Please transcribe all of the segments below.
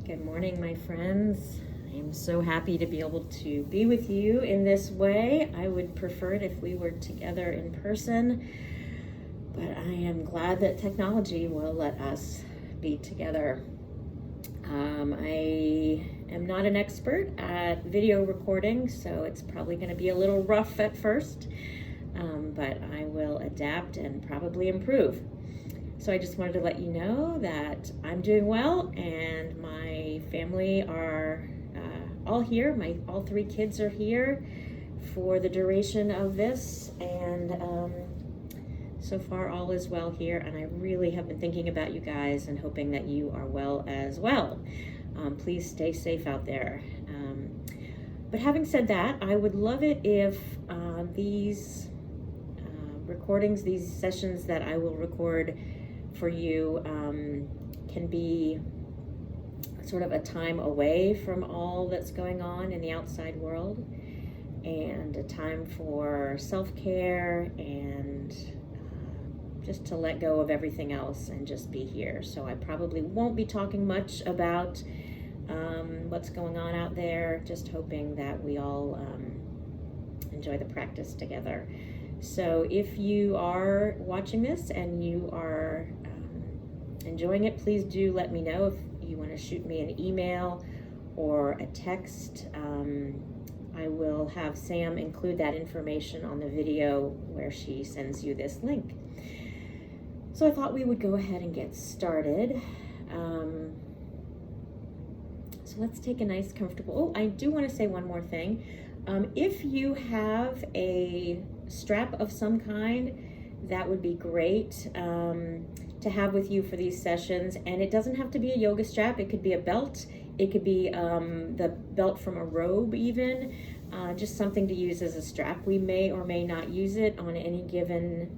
Good morning, my friends. I am so happy to be able to be with you in this way. I would prefer it if we were together in person, but I am glad that technology will let us be together. I am not an expert at video recording, so it's probably going to be a little rough at first, but I will adapt and probably improve. So I just wanted to let you know that I'm doing well and my family are all here. All three kids are here for the duration of this, and so far all is well here, and I really have been thinking about you guys and hoping that you are well as well. Please stay safe out there. But having said that, I would love it if these recordings, these sessions that I will record for you can be sort of a time away from all that's going on in the outside world, and a time for self-care and just to let go of everything else and just be here. So I probably won't be talking much about what's going on out there, just hoping that we all enjoy the practice together. So if you are watching this and you are enjoying it, please do let me know. If you want to shoot me an email or a text, I will have Sam include that information on the video where she sends you this link. So I thought we would go ahead and get started. So let's take a nice comfortable, I do want to say one more thing. If you have a strap of some kind, that would be great to have with you for these sessions. And it doesn't have to be a yoga strap. It could be a belt. It could be the belt from a robe even, just something to use as a strap. We may or may not use it on any given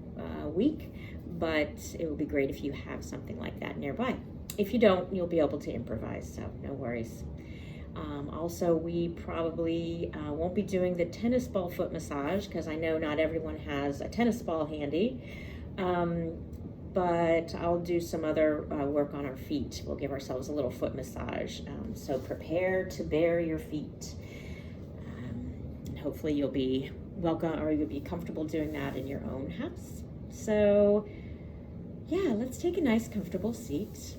week, but it would be great if you have something like that nearby. If you don't, you'll be able to improvise, so no worries. Also, we probably won't be doing the tennis ball foot massage because I know not everyone has a tennis ball handy, but I'll do some other work on our feet. We'll give ourselves a little foot massage. So prepare to bare your feet. And hopefully you'll be welcome, or you'll be comfortable doing that in your own house. So yeah, let's take a nice comfortable seat.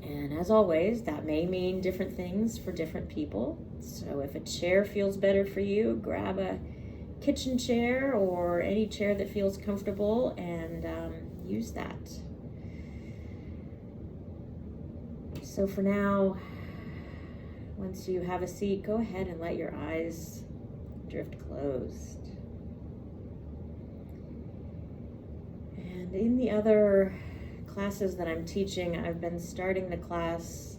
And as always, that may mean different things for different people. So if a chair feels better for you, grab a kitchen chair or any chair that feels comfortable and use that. So for now, once you have a seat, go ahead and let your eyes drift closed. And in the other classes that I'm teaching, I've been starting the class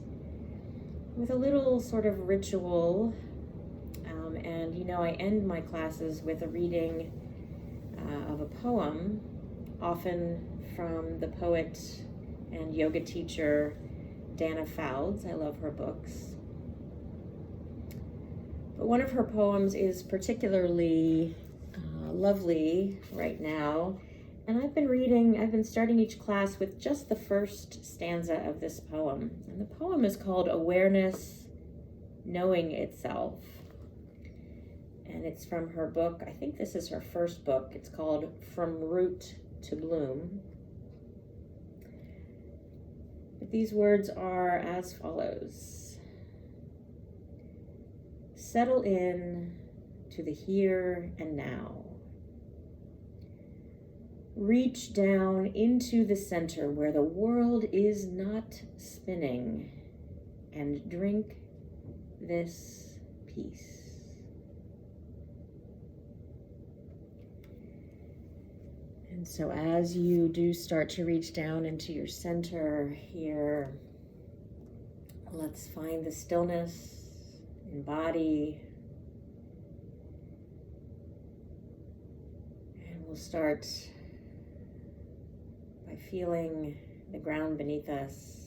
with a little sort of ritual, and I end my classes with a reading of a poem, often from the poet and yoga teacher Dana Fouds. I love her books, but one of her poems is particularly lovely right now. And I've been starting each class with just the first stanza of this poem. And the poem is called Awareness, Knowing Itself. And it's from her book. I think this is her first book. It's called From Root to Bloom. But these words are as follows. Settle in to the here and now. Reach down into the center where the world is not spinning, and drink this peace. And so as you do start to reach down into your center here, let's find the stillness in body. And we'll start by feeling the ground beneath us.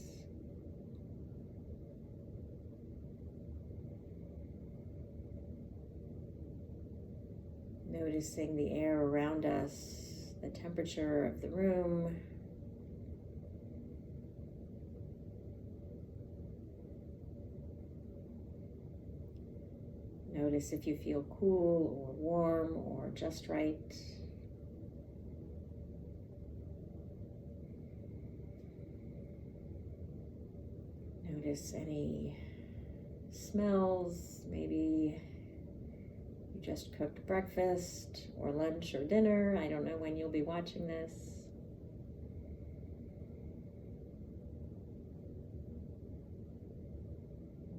Noticing the air around us, the temperature of the room, Notice if you feel cool or warm or just right. Notice any smells. Maybe you just cooked breakfast or lunch or dinner. I don't know when you'll be watching this.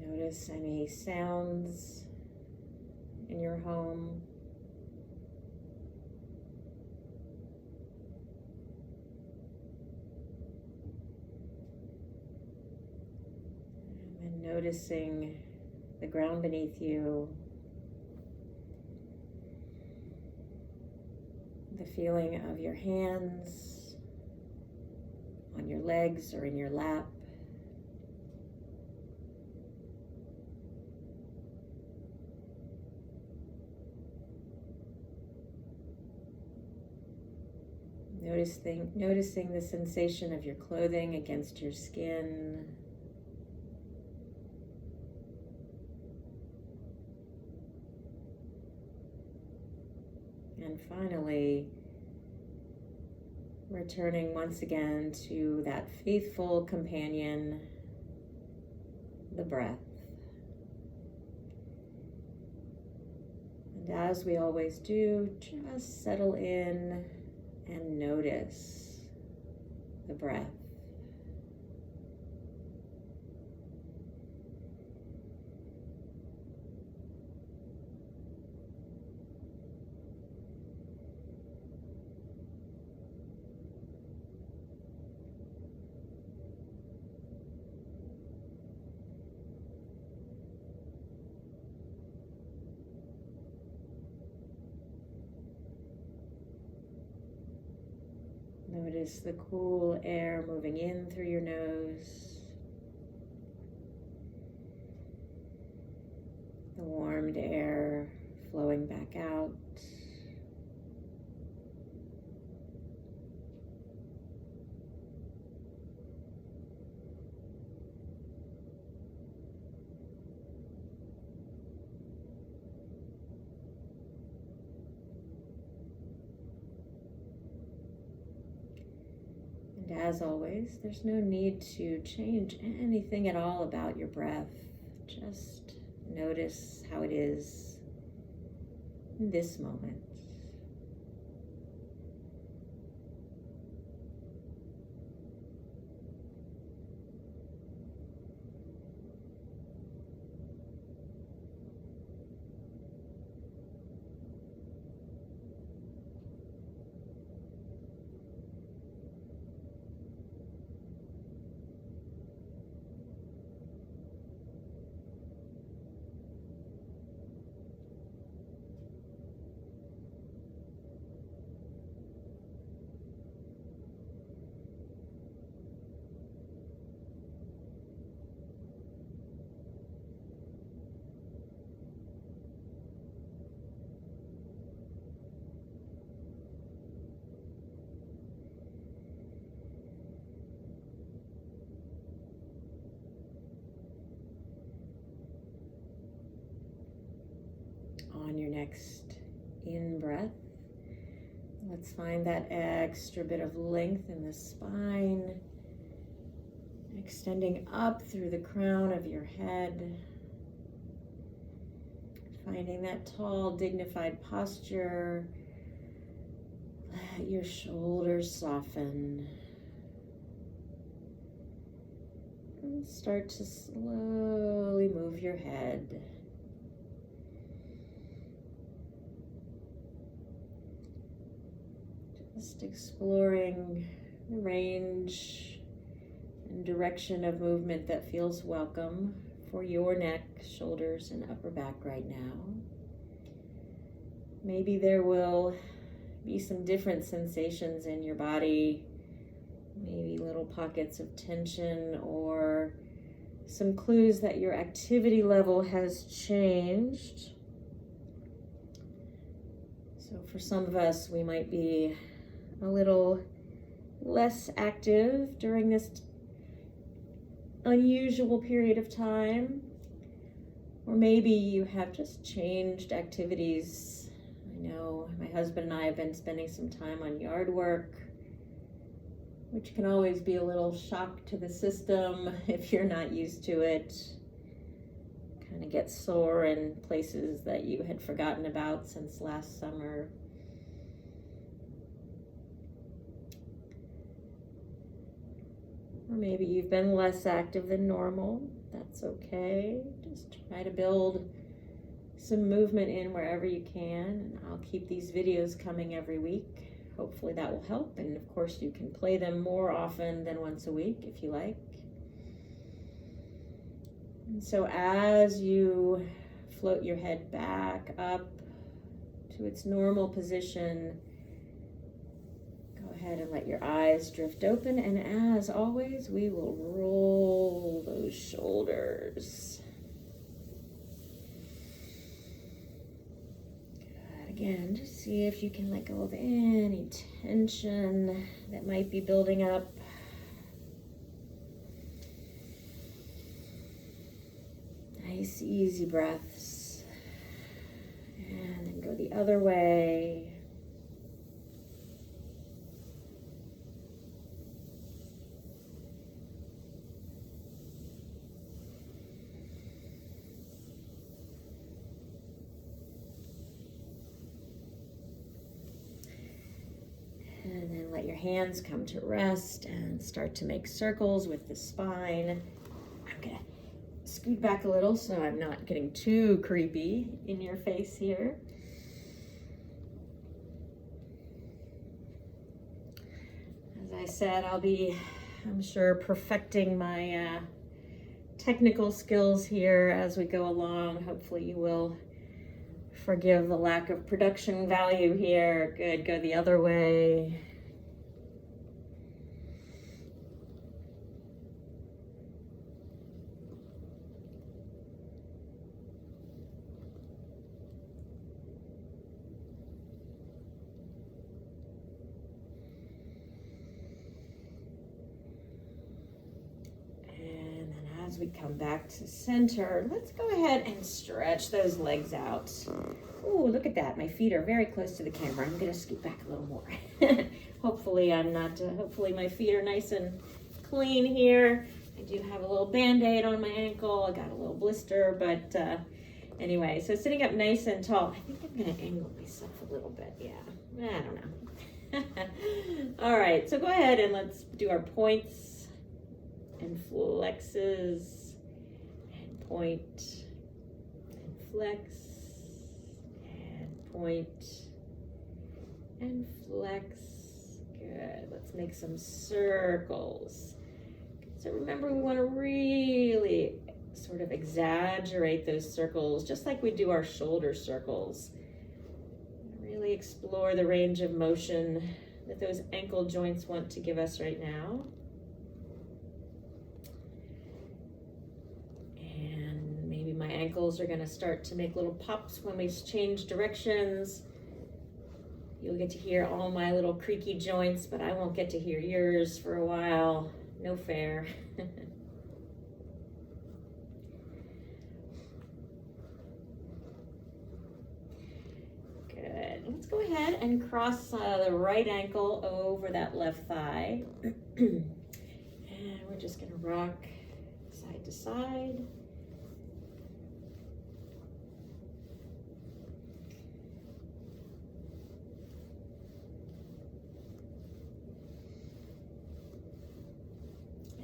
Notice any sounds in your home. And then noticing the ground beneath you, the feeling of your hands on your legs or in your lap. Noticing the sensation of your clothing against your skin. And finally, returning once again to that faithful companion, the breath. And as we always do, just settle in and notice the breath. Notice the cool air moving in through your nose, the warmed air flowing back out. And as always, there's no need to change anything at all about your breath. Just notice how it is in this moment. On your next in-breath, let's find that extra bit of length in the spine, extending up through the crown of your head, finding that tall, dignified posture. Let your shoulders soften. And start to slowly move your head. Just exploring the range and direction of movement that feels welcome for your neck, shoulders, and upper back right now. Maybe there will be some different sensations in your body, maybe little pockets of tension or some clues that your activity level has changed. So for some of us, we might be a little less active during this unusual period of time. Or maybe you have just changed activities. I know my husband and I have been spending some time on yard work, which can always be a little shock to the system if you're not used to it. Kind of get sore in places that you had forgotten about since last summer. Or maybe you've been less active than normal. That's okay. Just try to build some movement in wherever you can. And I'll keep these videos coming every week. Hopefully that will help. And of course you can play them more often than once a week if you like. And so as you float your head back up to its normal position, go ahead and let your eyes drift open. And as always, we will roll those shoulders. Good. Again, just see if you can let go of any tension that might be building up. Nice, easy breaths. And then go the other way. And then let your hands come to rest and start to make circles with the spine. I'm gonna scoot back a little so I'm not getting too creepy in your face here. As I said, I'm sure, perfecting my technical skills here as we go along. Hopefully you will forgive the lack of production value here. Good, go the other way. As we come back to center, let's go ahead and stretch those legs out. Ooh, look at that. My feet are very close to the camera. I'm going to scoot back a little more. Hopefully I'm not, hopefully my feet are nice and clean here. I do have a little Band-Aid on my ankle. I got a little blister, but anyway, so sitting up nice and tall. I think I'm going to angle myself a little bit. Yeah, I don't know. All right, so go ahead and let's do our points and flexes, and point, and flex, and point, and flex. Good. Let's make some circles. So remember, we want to really sort of exaggerate those circles, just like we do our shoulder circles. Really explore the range of motion that those ankle joints want to give us right now. My ankles are going to start to make little pops when we change directions. You'll get to hear all my little creaky joints, but I won't get to hear yours for a while. No fair. Good. Let's go ahead and cross the right ankle over that left thigh. And we're just going to rock side to side.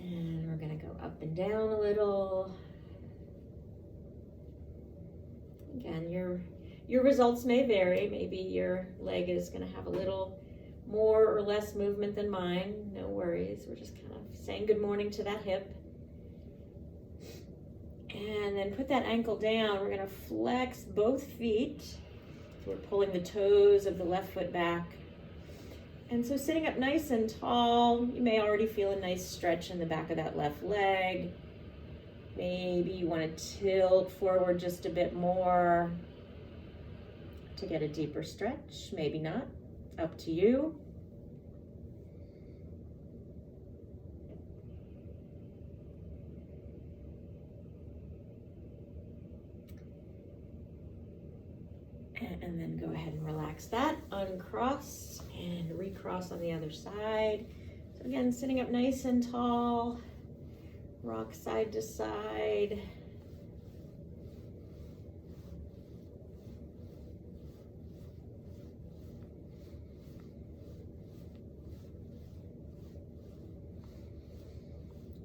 And we're going to go up and down a little. Again, your results may vary. Maybe your leg is going to have a little more or less movement than mine. No worries. We're just kind of saying good morning to that hip. And then put that ankle down. We're going to flex both feet. So we're pulling the toes of the left foot back. And so sitting up nice and tall, you may already feel a nice stretch in the back of that left leg. Maybe you want to tilt forward just a bit more to get a deeper stretch. Maybe not. Up to you. and then go ahead and relax that. Uncross and recross on the other side. So again, sitting up nice and tall, rock side to side.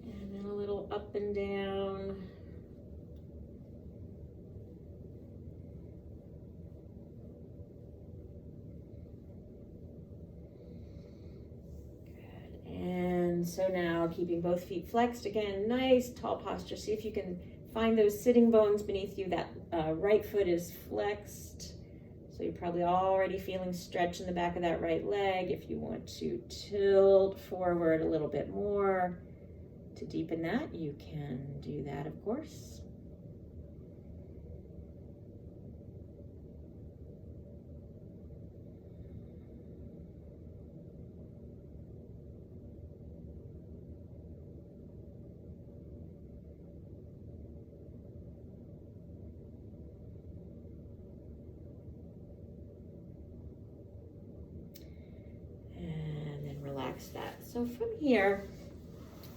And then a little up and down. And so now keeping both feet flexed, again, nice tall posture. See if you can find those sitting bones beneath you. That right foot is flexed. So you're probably already feeling stretch in the back of that right leg. If you want to tilt forward a little bit more to deepen that, you can do that, of course. That. So from here,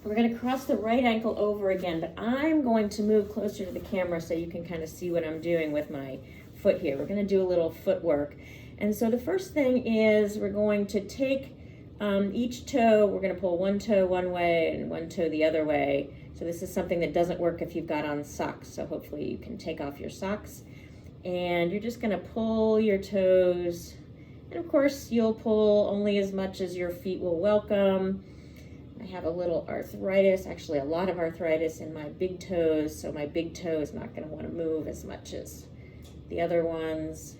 we're going to cross the right ankle over again, but I'm going to move closer to the camera so you can kind of see what I'm doing with my foot here. We're going to do a little footwork. And so the first thing is we're going to take each toe, we're going to pull one toe one way and one toe the other way. So this is something that doesn't work if you've got on socks. So hopefully you can take off your socks. And you're just going to pull your toes. And of course, you'll pull only as much as your feet will welcome. I have a little arthritis, actually a lot of arthritis in my big toes, so my big toe is not going to want to move as much as the other ones.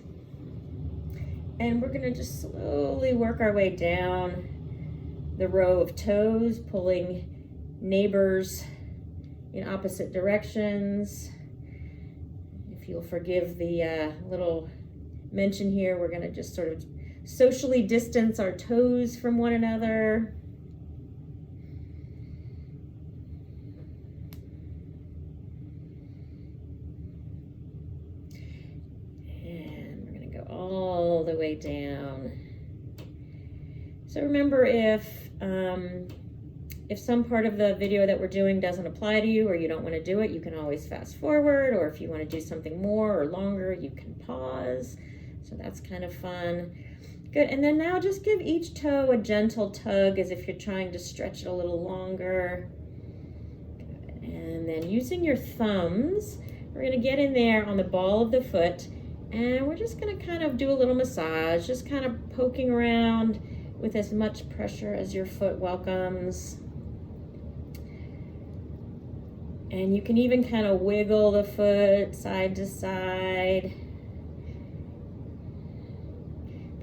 And we're going to just slowly work our way down the row of toes, pulling neighbors in opposite directions. If you'll forgive the little mention here, we're going to just sort of socially distance our toes from one another. And we're going to go all the way down. So remember, if some part of the video that we're doing doesn't apply to you or you don't want to do it, you can always fast forward, or if you want to do something more or longer, you can pause. So that's kind of fun. Good, and then now just give each toe a gentle tug as if you're trying to stretch it a little longer. Good. And then using your thumbs, we're gonna get in there on the ball of the foot, and we're just gonna kind of do a little massage, just kind of poking around with as much pressure as your foot welcomes. And you can even kind of wiggle the foot side to side.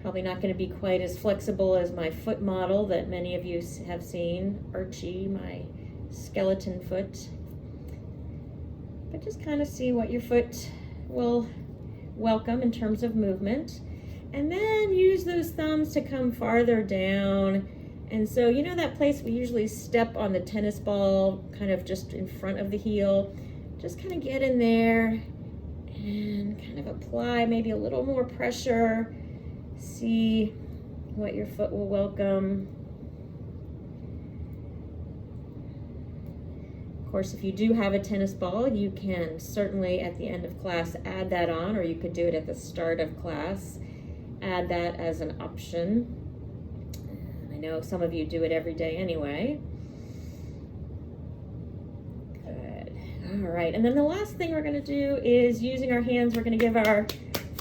Probably not going to be quite as flexible as my foot model that many of you have seen, Archie, my skeleton foot. But just kind of see what your foot will welcome in terms of movement. And then use those thumbs to come farther down. And so, you know that place we usually step on the tennis ball, kind of just in front of the heel? Just kind of get in there and kind of apply maybe a little more pressure. See what your foot will welcome. Of course, if you do have a tennis ball, you can certainly at the end of class add that on, or you could do it at the start of class. Add that as an option. I know some of you do it every day anyway. Good. All right, and then the last thing we're going to do is using our hands, we're going to give our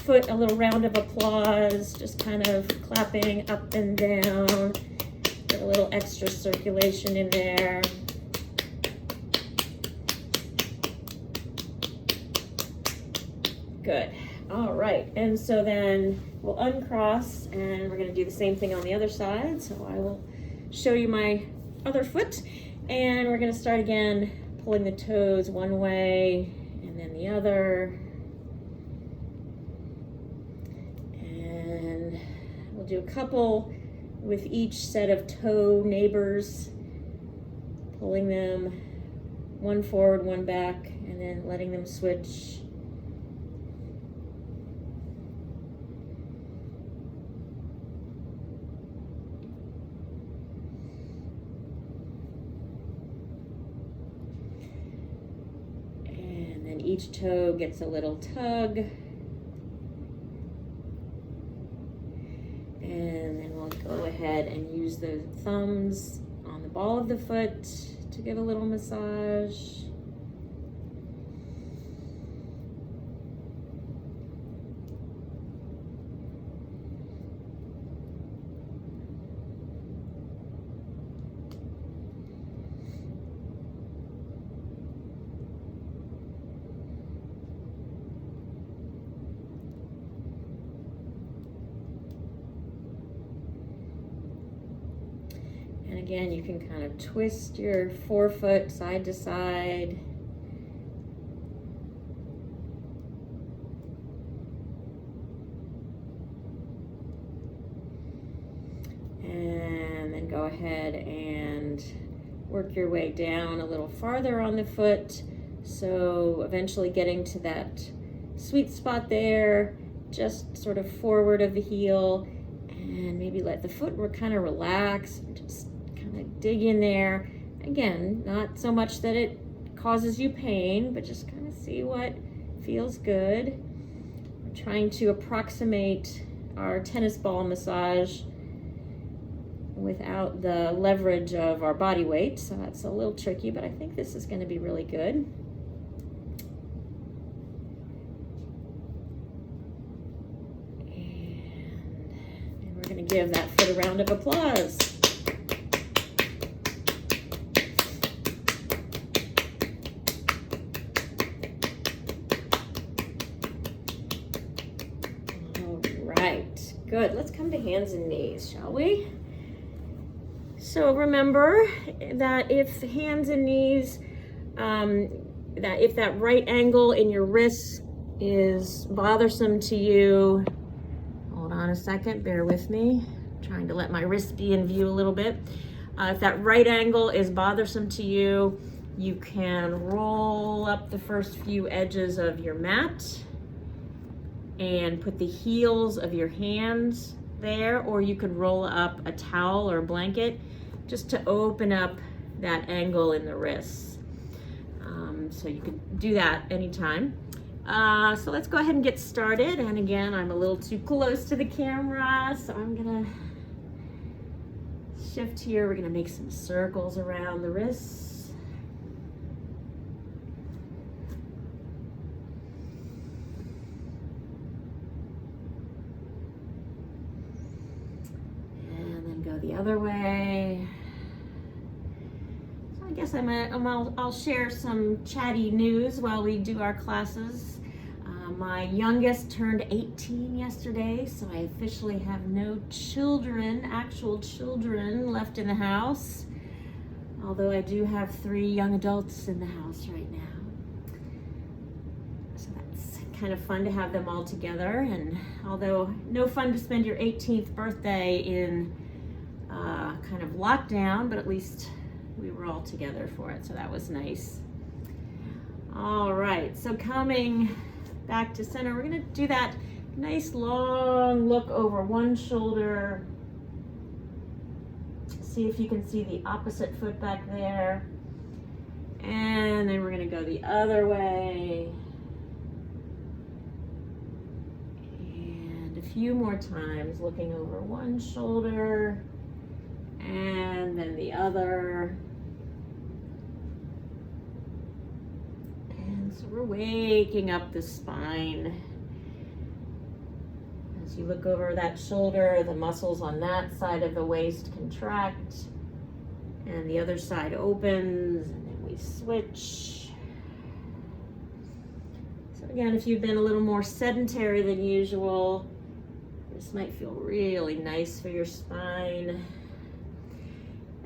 foot a little round of applause, just kind of clapping up and down, get a little extra circulation in there. Good. All right, and so then we'll uncross, and we're going to do the same thing on the other side. So I will show you my other foot, and we're going to start again pulling the toes one way and then the other. We'll do a couple with each set of toe neighbors, pulling them one forward, one back, and then letting them switch. then each toe gets a little tug. And then we'll go ahead and use the thumbs on the ball of the foot to give a little massage. And again, you can kind of twist your forefoot side to side. And then go ahead and work your way down a little farther on the foot. So eventually getting to that sweet spot there, just sort of forward of the heel, and maybe let the foot kind of relax, just kind of dig in there. Again, not so much that it causes you pain, but just kind of see what feels good. We're trying to approximate our tennis ball massage without the leverage of our body weight, so that's a little tricky, but I think this is going to be really good. And we're going to give that foot a round of applause. All right, good. Let's come to hands and knees, shall we? So remember that if hands and knees, that if that right angle in your wrist is bothersome to you, hold on a second, bear with me. I'm trying to let my wrist be in view a little bit. If that right angle is bothersome to you, you can roll up the first few edges of your mat and put the heels of your hands there, or you could roll up a towel or a blanket just to open up that angle in the wrists. So you could do that anytime. So let's go ahead and get started. And again, I'm a little too close to the camera, so I'm gonna shift here. We're gonna make some circles around the wrists. And then go the other way. I guess I'll share some chatty news while we do our classes. My youngest turned 18 yesterday, so I officially have no children, actual children, left in the house. Although I do have 3 young adults in the house right now. So that's kind of fun to have them all together. And although no fun to spend your 18th birthday in kind of lockdown, but at least we were all together for it, so that was nice. All right, so coming back to center, we're gonna do that nice long look over one shoulder. See if you can see the opposite foot back there. And then we're gonna go the other way. And a few more times, looking over one shoulder and then the other. So we're waking up the spine. As you look over that shoulder, the muscles on that side of the waist contract and the other side opens, and then we switch. So again, if you've been a little more sedentary than usual, this might feel really nice for your spine.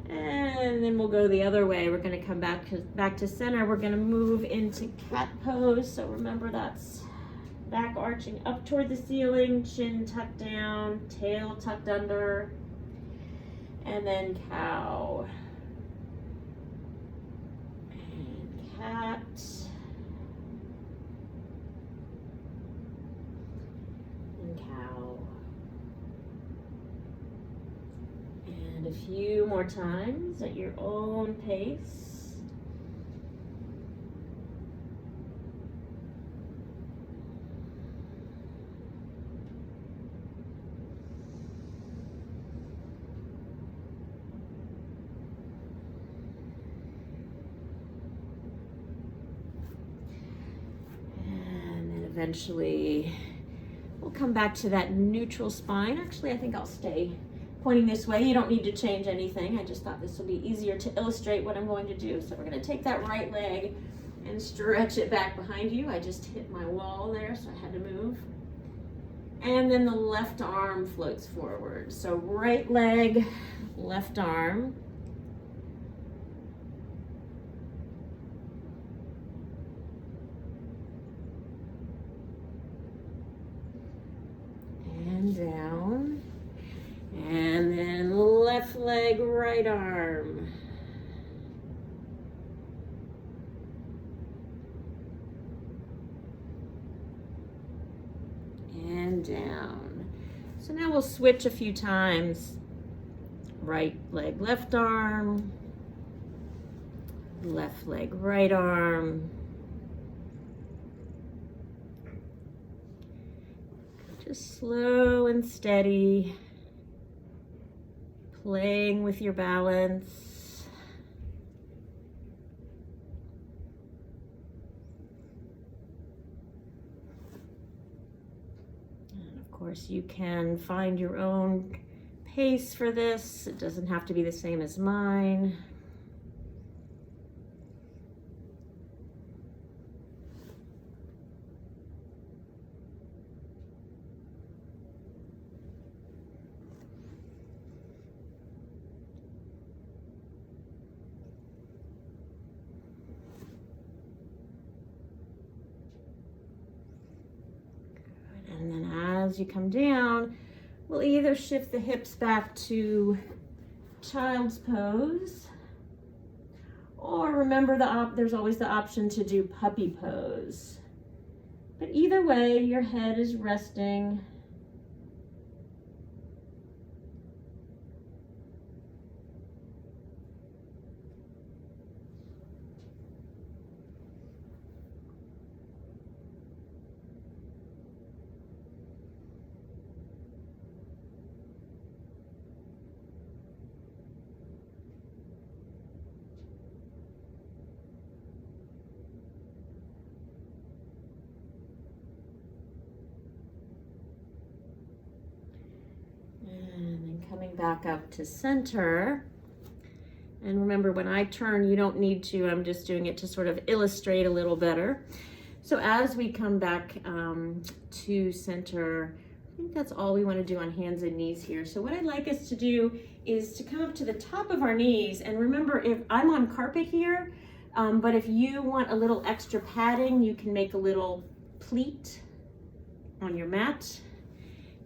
And then we'll go the other way. We're going to come back to center. We're going to move into cat pose. So remember, that's back arching up toward the ceiling, chin tucked down, tail tucked under, and then cow. And cat. And cow. And a few more times at your own pace. eventually we'll come back to that neutral spine. Actually, I think I'll stay pointing this way. You don't need to change anything. I just thought this will be easier to illustrate what I'm going to do. So we're going to take that right leg and stretch it back behind you. I just hit my wall there, so I had to move. And then the left arm floats forward. So right leg, left arm. And down. And then left leg, right arm. And down. So now we'll switch a few times. Right leg, left arm. Left leg, right arm. Just slow and steady. Playing with your balance. And of course, you can find your own pace for this. It doesn't have to be the same as mine. And then as you come down, we'll either shift the hips back to child's pose, or remember there's always the option to do puppy pose. But either way, your head is resting. Coming back up to center. And remember, when I turn, you don't need to. I'm just doing it to sort of illustrate a little better. So as we come back to center, I think that's all we want to do on hands and knees here. So what I'd like us to do is to come up to the top of our knees. And remember, if I'm on carpet here, but if you want a little extra padding, you can make a little pleat on your mat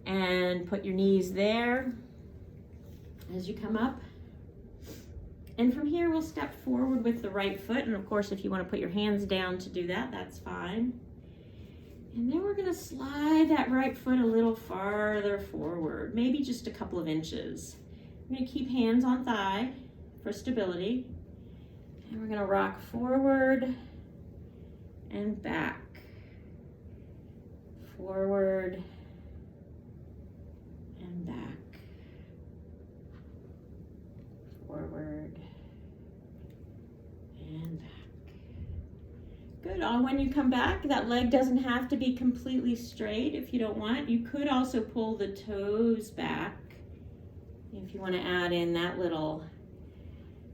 and put your knees there as you come up. And from here, we'll step forward with the right foot. And of course, if you want to put your hands down to do that, that's fine. And then we're going to slide that right foot a little farther forward, maybe just a couple of inches. I'm going to keep hands on thigh for stability. And we're going to rock forward and back. Forward and back. Forward and back. Good. When you come back, that leg doesn't have to be completely straight if you don't want. You could also pull the toes back if you want to add in that little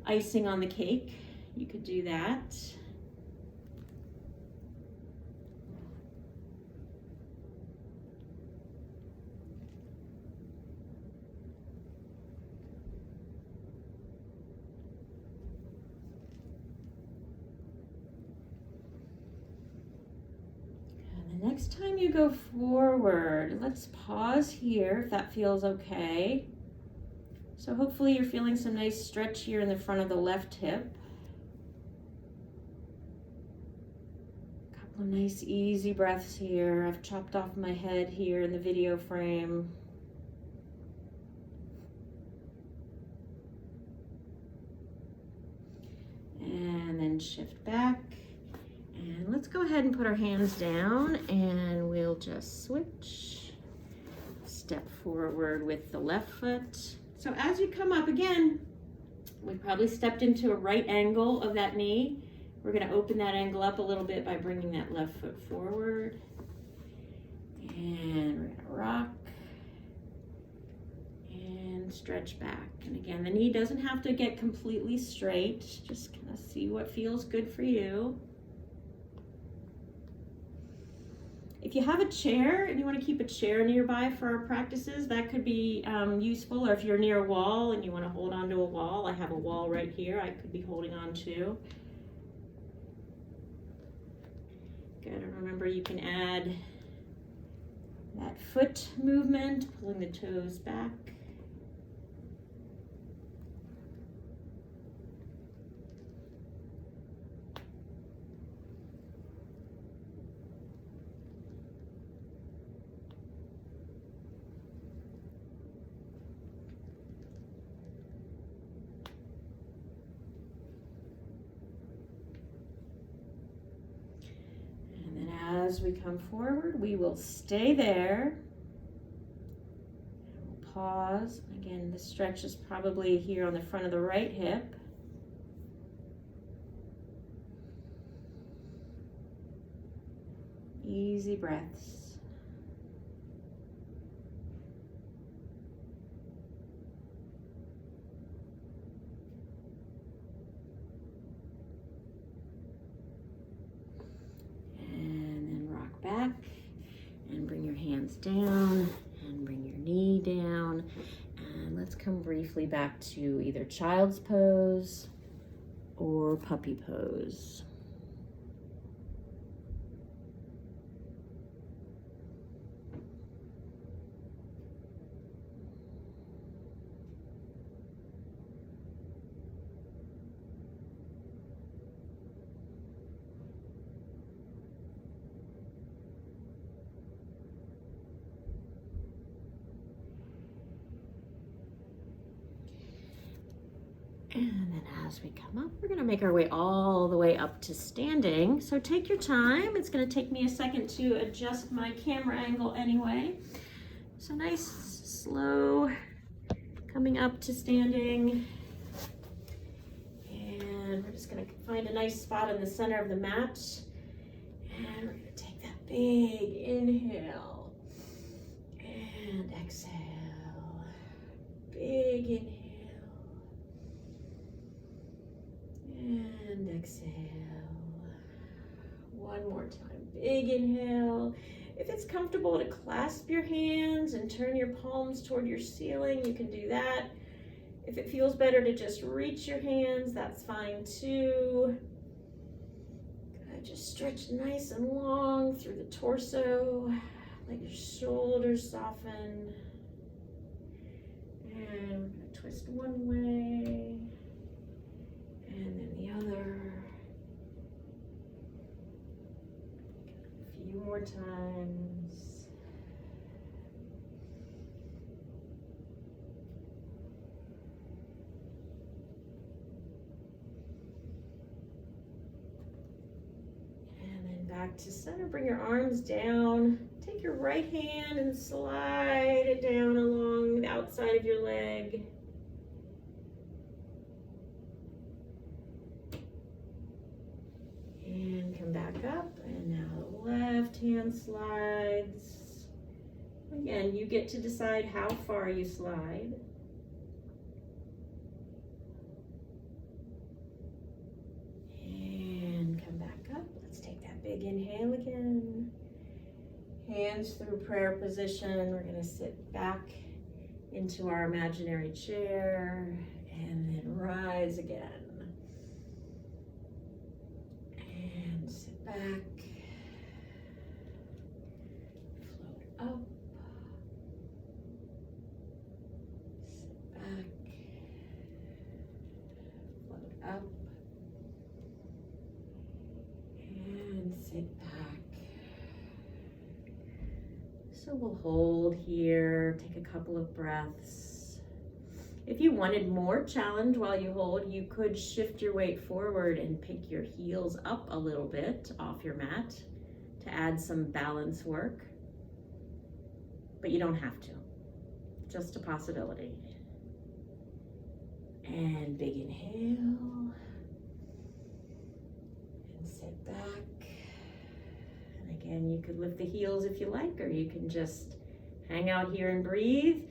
icing on the cake. You could do that. Next time you go forward, let's pause here if that feels okay. So hopefully you're feeling some nice stretch here in the front of the left hip. A couple of nice easy breaths here. I've chopped off my head here in the video frame. And then shift back. And let's go ahead and put our hands down and we'll just switch. Step forward with the left foot. So as you come up again, we probably stepped into a right angle of that knee. We're going to open that angle up a little bit by bringing that left foot forward. And we're gonna rock and stretch back. And again, the knee doesn't have to get completely straight. Just kind of see what feels good for you. If you have a chair and you want to keep a chair nearby for our practices, that could be useful. Or if you're near a wall and you want to hold on to a wall, I have a wall right here I could be holding on to. Good, and remember you can add that foot movement, pulling the toes back. As we come forward, we will stay there. We'll pause. Again, the stretch is probably here on the front of the right hip. Easy breaths. Back and bring your hands down and bring your knee down, and let's come briefly back to either child's pose or puppy pose. And then as we come up, we're gonna make our way all the way up to standing. So take your time. It's gonna take me a second to adjust my camera angle anyway. So nice, slow, coming up to standing. And we're just gonna find a nice spot in the center of the mat. And we're gonna take that big inhale and exhale. Big inhale. And exhale. One more time. Big inhale. If it's comfortable to clasp your hands and turn your palms toward your ceiling, you can do that. If it feels better to just reach your hands, that's fine too. Good. Just stretch nice and long through the torso. Let your shoulders soften. And we're going to twist one way. And then the other. A few more times. And then back to center. Bring your arms down. Take your right hand and slide it down along the outside of your leg. And come back up, and now the left hand slides. Again, you get to decide how far you slide. And come back up. Let's take that big inhale again. Hands through prayer position. We're going to sit back into our imaginary chair and then rise again. Sit back, float up, sit back, float up, and sit back. So we'll hold here, take a couple of breaths. If you wanted more challenge while you hold, you could shift your weight forward and pick your heels up a little bit off your mat to add some balance work. But you don't have to, just a possibility. And big inhale, and sit back. And Again, you could lift the heels if you like, or you can just hang out here and breathe.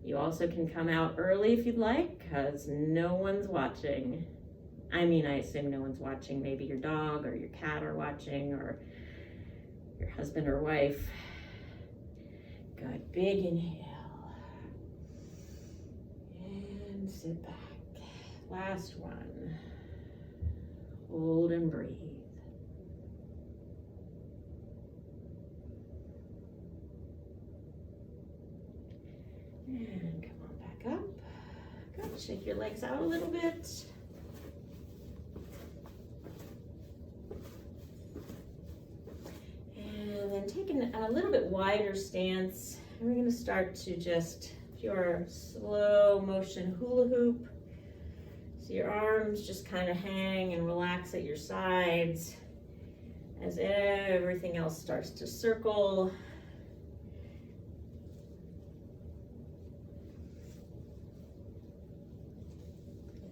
You also can come out early if you'd like, because no one's watching. I mean, I assume no one's watching. Maybe your dog or your cat are watching, or your husband or wife. Good, big inhale. And sit back. Last one. Hold and breathe. And come on back up. Good, shake your legs out a little bit. And then taking a little bit wider stance, we're going to start to just your slow motion hula hoop. So your arms just kind of hang and relax at your sides as everything else starts to circle.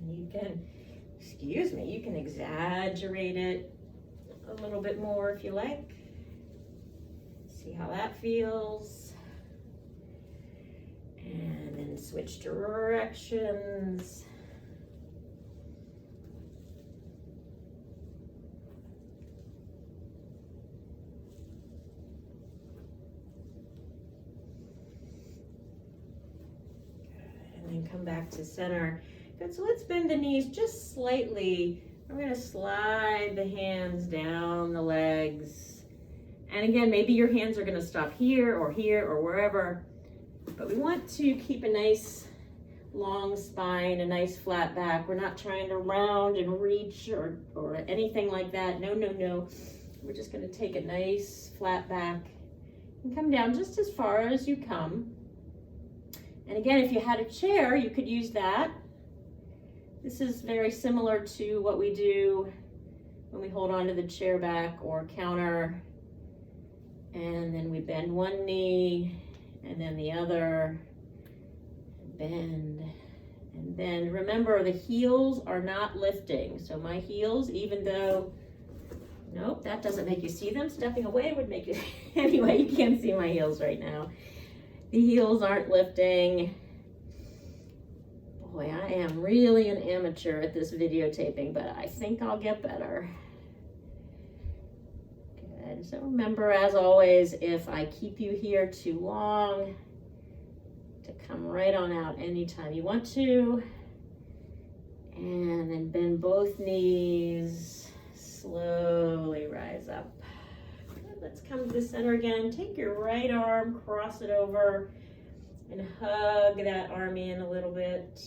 And you can, you can exaggerate it a little bit more if you like. See how that feels. And then switch directions. Good. And then come back to center. Good, so let's bend the knees just slightly. We're going to slide the hands down the legs. And again, maybe your hands are going to stop here or wherever, but we want to keep a nice long spine, a nice flat back. We're not trying to round and reach or anything like that. No, no, no. We're just going to take a nice flat back and come down just as far as you come. And again, if you had a chair, you could use that. This is very similar to what we do when we hold onto the chair back or counter. And then we bend one knee and then the other, bend, and bend. Remember, the heels are not lifting. So my heels, even though, nope, that doesn't make you see them. Stepping away would make you, anyway, you can't see my heels right now. The heels aren't lifting. Boy, I am really an amateur at this videotaping, but I think I'll get better. Good. So remember, as always, if I keep you here too long, to come right on out anytime you want to. And then bend both knees, slowly rise up. Good. Let's come to the center again. Take your right arm, cross it over, and hug that arm in a little bit.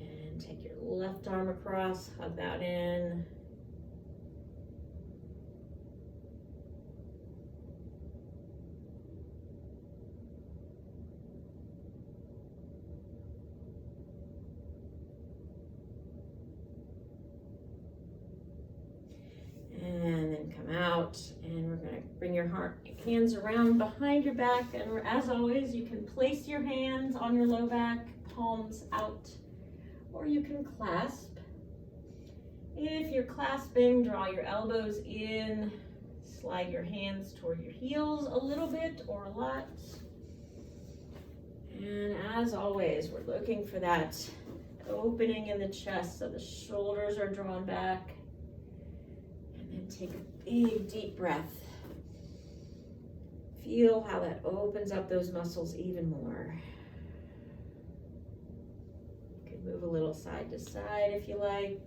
And take your left arm across, hug that in. And then come out, and we're going to bring your hands around behind your back, and as always, you can place your hands on your low back, palms out, or you can clasp. If you're clasping, draw your elbows in, slide your hands toward your heels a little bit or a lot. And as always, we're looking for that opening in the chest so the shoulders are drawn back. And take a big, deep breath. Feel how that opens up those muscles even more. You can move a little side to side if you like.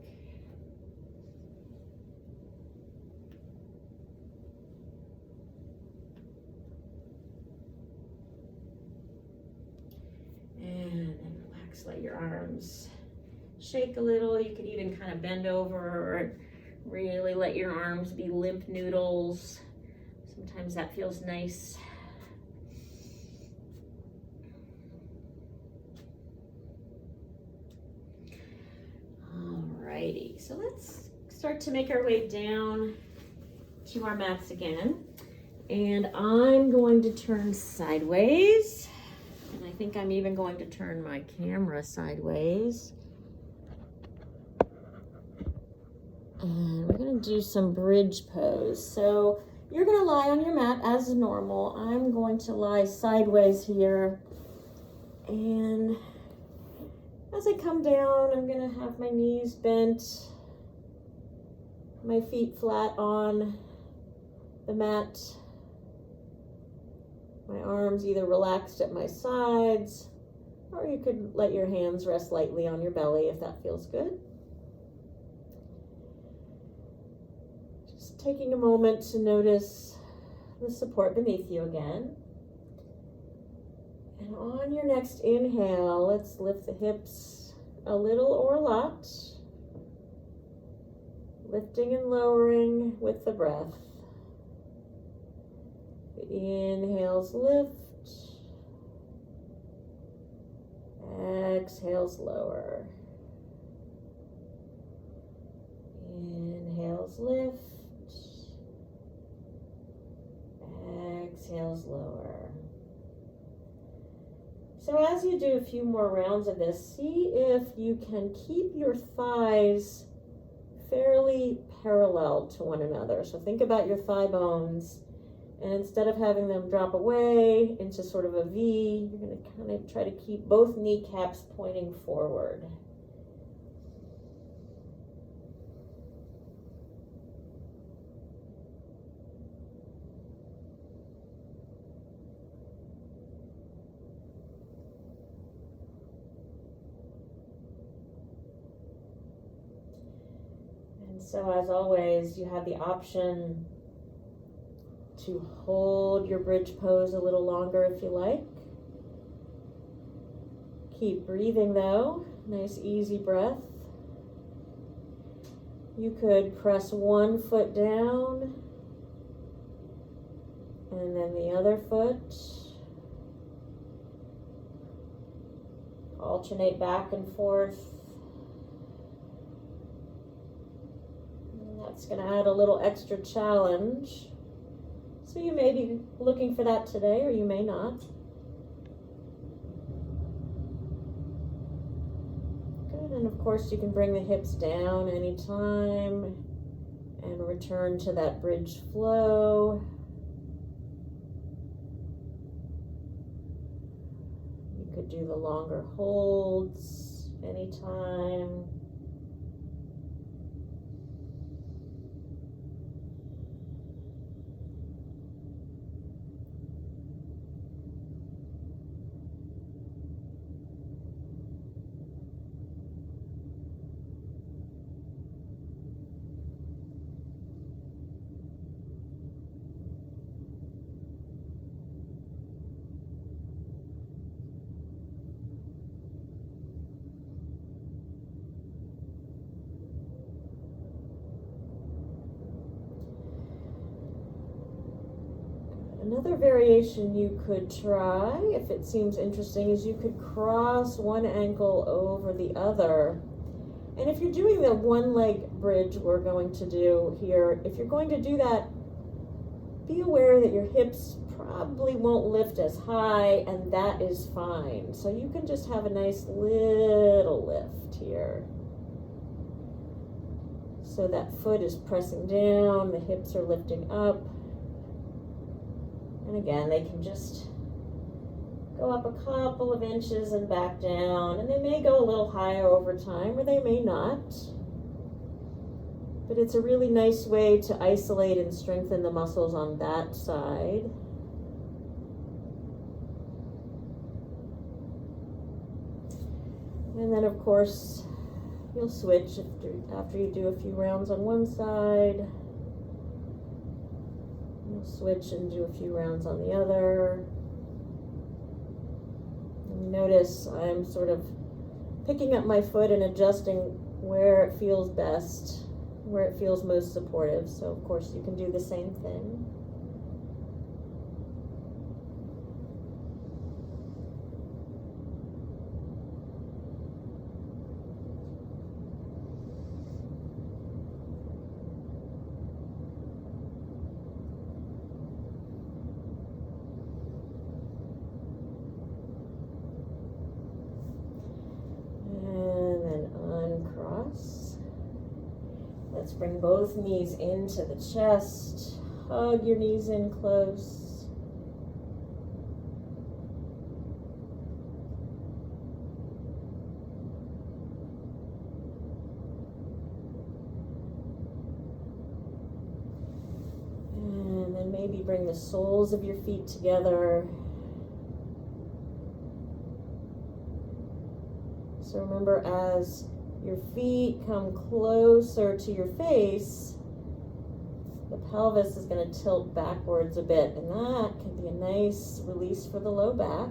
And then relax, let your arms shake a little. You could even kind of bend over or really let your arms be limp noodles. Sometimes that feels nice. Alrighty, so let's start to make our way down to our mats again. And I'm going to turn sideways. And I think I'm even going to turn my camera sideways. And we're going to do some bridge pose. So you're going to lie on your mat as normal. I'm going to lie sideways here. And as I come down, I'm going to have my knees bent, my feet flat on the mat, my arms either relaxed at my sides, or you could let your hands rest lightly on your belly if that feels good. Just taking a moment to notice the support beneath you again. And on your next inhale, let's lift the hips a little or a lot, lifting and lowering with the breath. The inhales lift, exhales lower. Inhales lift, exhales lower. So as you do a few more rounds of this, see if you can keep your thighs fairly parallel to one another. So think about your thigh bones, and instead of having them drop away into sort of a V, you're going to kind of try to keep both kneecaps pointing forward. So as always, you have the option to hold your bridge pose a little longer if you like. Keep breathing though, nice easy breath. You could press one foot down and then the other foot. Alternate back and forth. It's going to add a little extra challenge. So you may be looking for that today, or you may not. Good, and of course you can bring the hips down anytime and return to that bridge flow. You could do the longer holds anytime. Another variation you could try, if it seems interesting, is you could cross one ankle over the other. And if you're doing the one leg bridge we're going to do here, if you're going to do that, be aware that your hips probably won't lift as high, and that is fine. So you can just have a nice little lift here. So that foot is pressing down, the hips are lifting up. And again, they can just go up a couple of inches and back down, and they may go a little higher over time, or they may not. But it's a really nice way to isolate and strengthen the muscles on that side. And then, of course, you'll switch after you do a few rounds on one side. You'll switch and do a few rounds on the other. And notice I'm sort of picking up my foot and adjusting where it feels best, where it feels most supportive. So of course you can do the same thing. bring both knees into the chest. Hug your knees in close. And then maybe bring the soles of your feet together. So remember, as your feet come closer to your face, the pelvis is going to tilt backwards a bit, and that can be a nice release for the low back.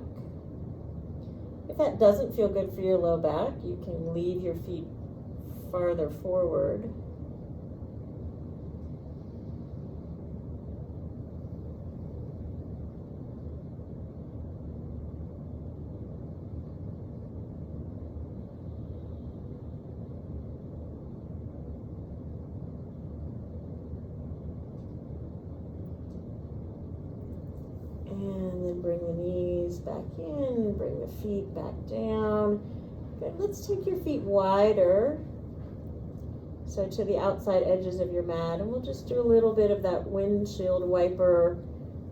If that doesn't feel good for your low back, you can leave your feet farther forward. And then bring the knees back in, bring the feet back down. Good, let's take your feet wider, so to the outside edges of your mat, and we'll just do a little bit of that windshield wiper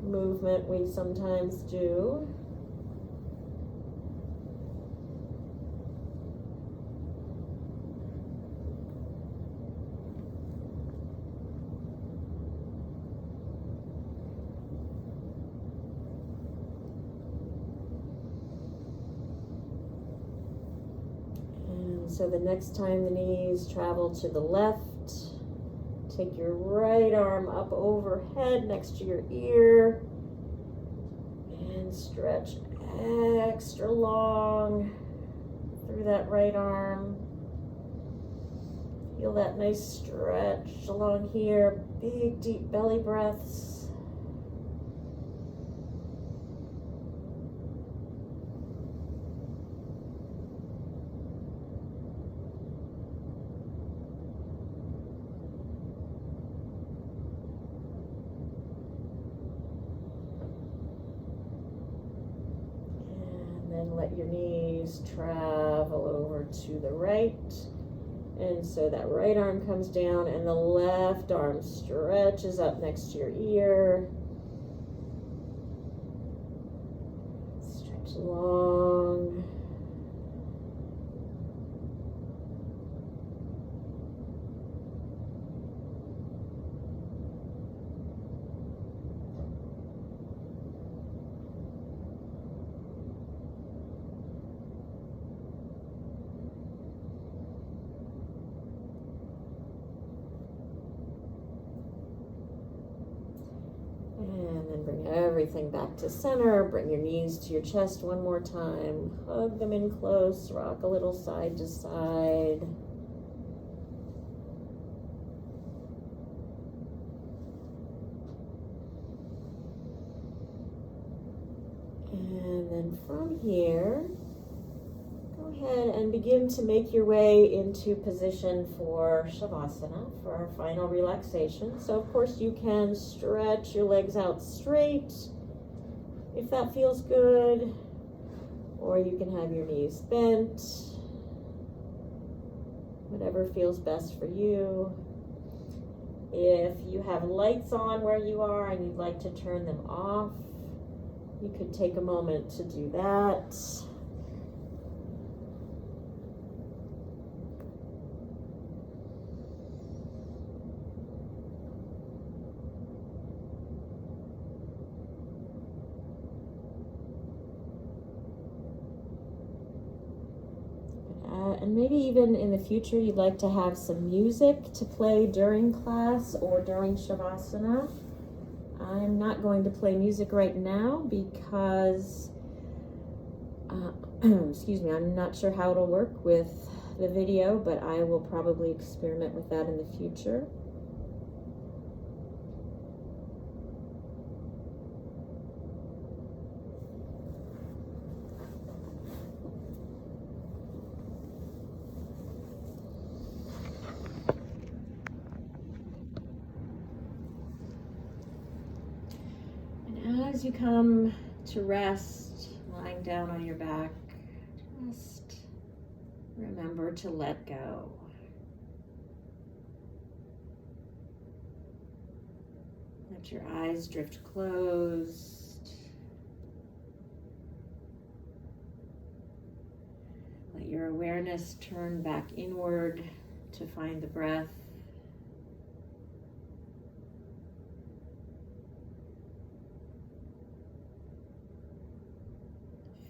movement we sometimes do. So the next time the knees travel to the left, take your right arm up overhead next to your ear and stretch extra long through that right arm. Feel that nice stretch along here. Big, deep belly breaths. Let your knees travel over to the right. And so that right arm comes down and the left arm stretches up next to your ear. Stretch long. And then bring everything back to center. Bring your knees to your chest one more time. Hug them in close. Rock a little side to side. And then from here, go ahead and begin to make your way into position for Shavasana, for our final relaxation. So of course you can stretch your legs out straight if that feels good, or you can have your knees bent, whatever feels best for you. If you have lights on where you are and you'd like to turn them off, you could take a moment to do that. And maybe even in the future you'd like to have some music to play during class or during Shavasana. I'm not going to play music right now because, excuse me, I'm not sure how it'll work with the video, but I will probably experiment with that in the future. As you come to rest, lying down on your back, just remember to let go. Let your eyes drift closed. Let your awareness turn back inward to find the breath.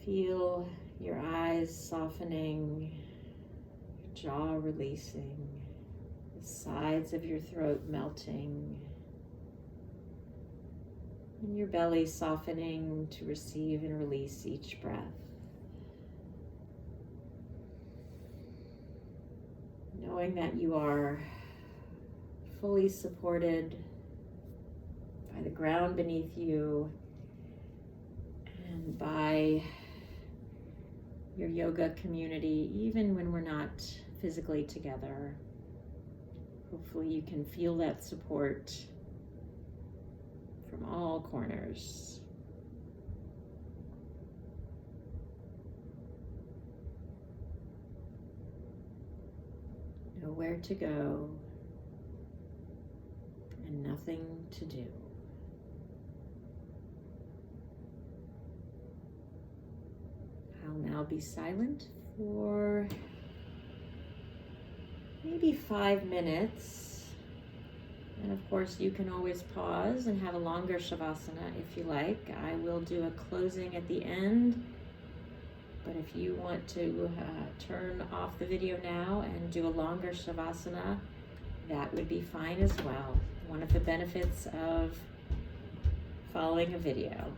Feel your eyes softening, your jaw releasing, the sides of your throat melting, and your belly softening to receive and release each breath. Knowing that you are fully supported by the ground beneath you and by your yoga community, even when we're not physically together. Hopefully you can feel that support from all corners. Know where to go and nothing to do. I'll now be silent for maybe 5 minutes. And of course, you can always pause and have a longer Shavasana if you like. I will do a closing at the end. But if you want to turn off the video now and do a longer Shavasana, that would be fine as well. One of the benefits of following a video.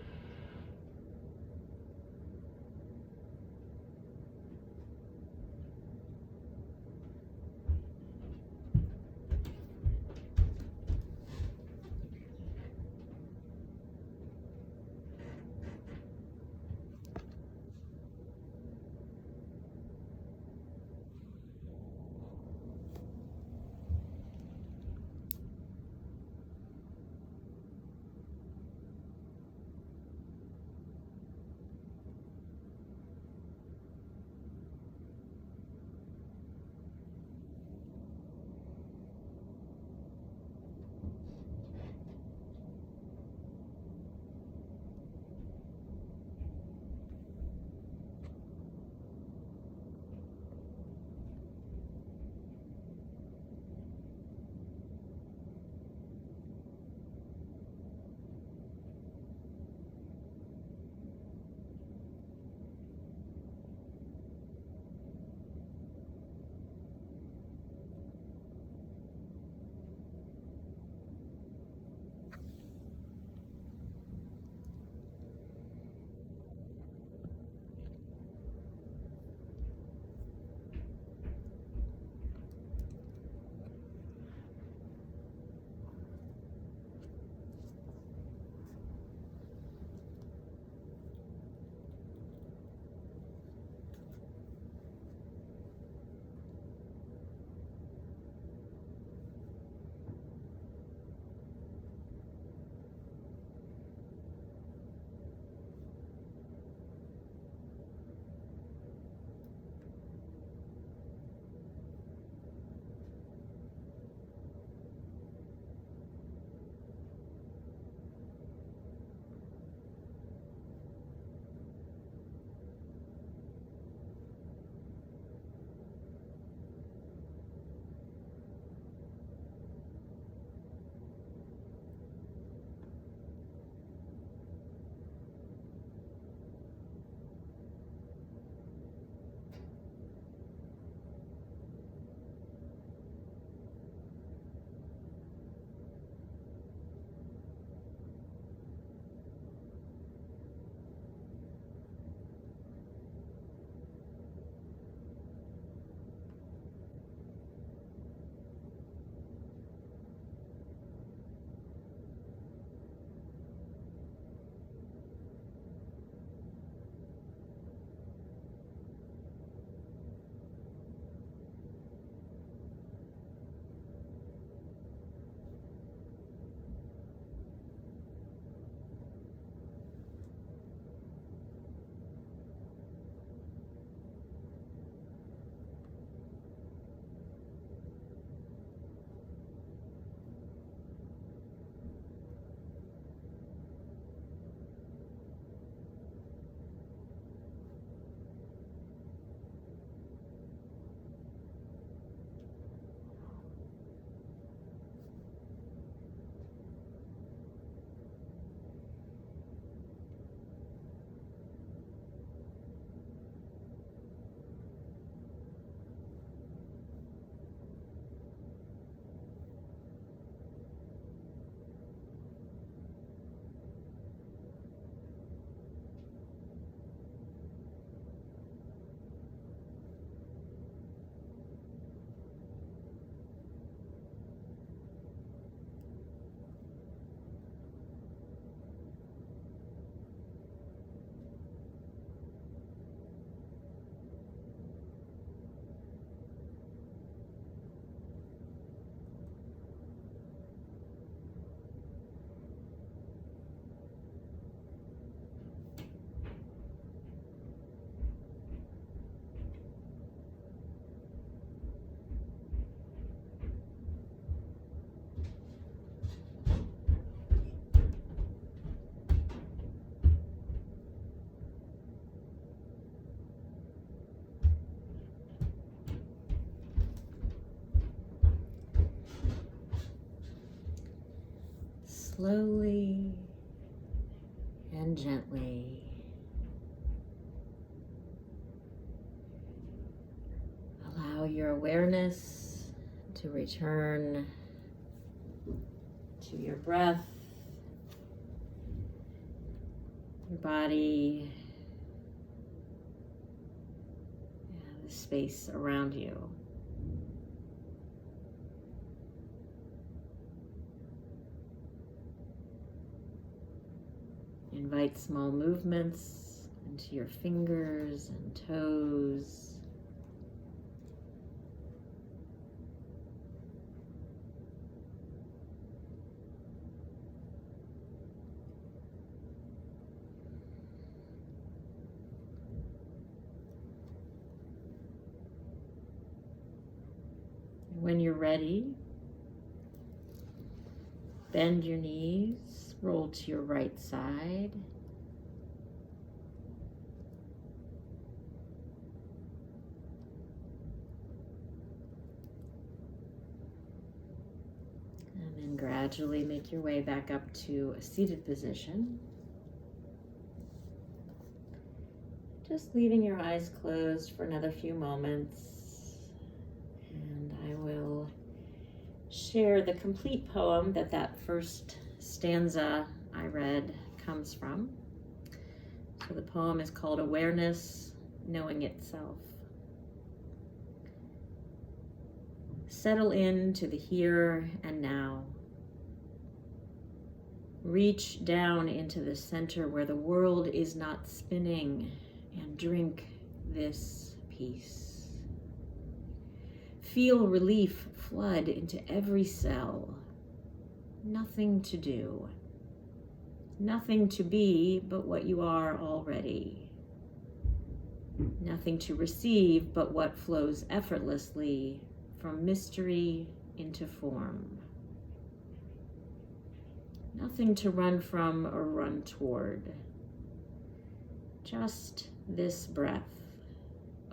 slowly and gently allow your awareness to return to your breath, your body, and the space around you. Invite small movements into your fingers and toes. When you're ready, bend your knees, roll to your right side. And then gradually make your way back up to a seated position. Just leaving your eyes closed for another few moments. And I will share the complete poem that first stanza I read comes from. So the poem is called Awareness, Knowing Itself. Settle into the here and now. Reach down into the center where the world is not spinning and drink this peace. Feel relief flood into every cell. Nothing to do. Nothing to be but what you are already. Nothing to receive but what flows effortlessly from mystery into form. Nothing to run from or run toward. Just this breath.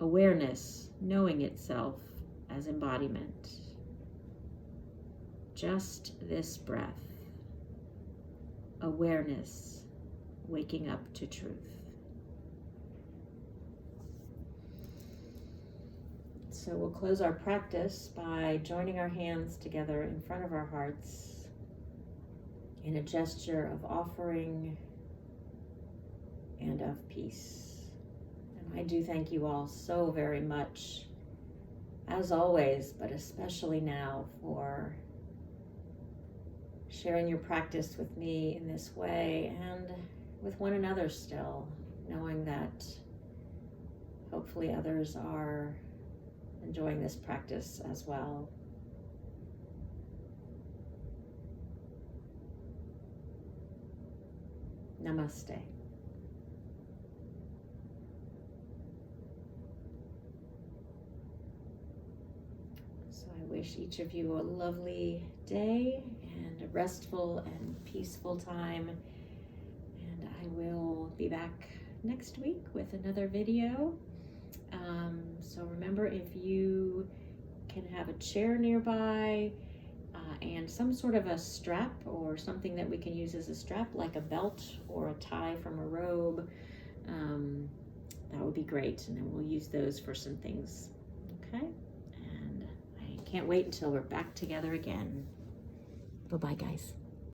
Awareness, knowing itself as embodiment. Just this breath. Awareness, waking up to truth. So we'll close our practice by joining our hands together in front of our hearts in a gesture of offering and of peace. And I do thank you all so very much, as always, but especially now, for sharing your practice with me in this way and with one another still, knowing that hopefully others are enjoying this practice as well. Namaste. So I wish each of you a lovely day and a restful and peaceful time. And I will be back next week with another video. So remember, if you can have a chair nearby and some sort of a strap or something that we can use as a strap, like a belt or a tie from a robe, that would be great. And then we'll use those for some things. Okay? And I can't wait until we're back together again. Bye-bye, guys.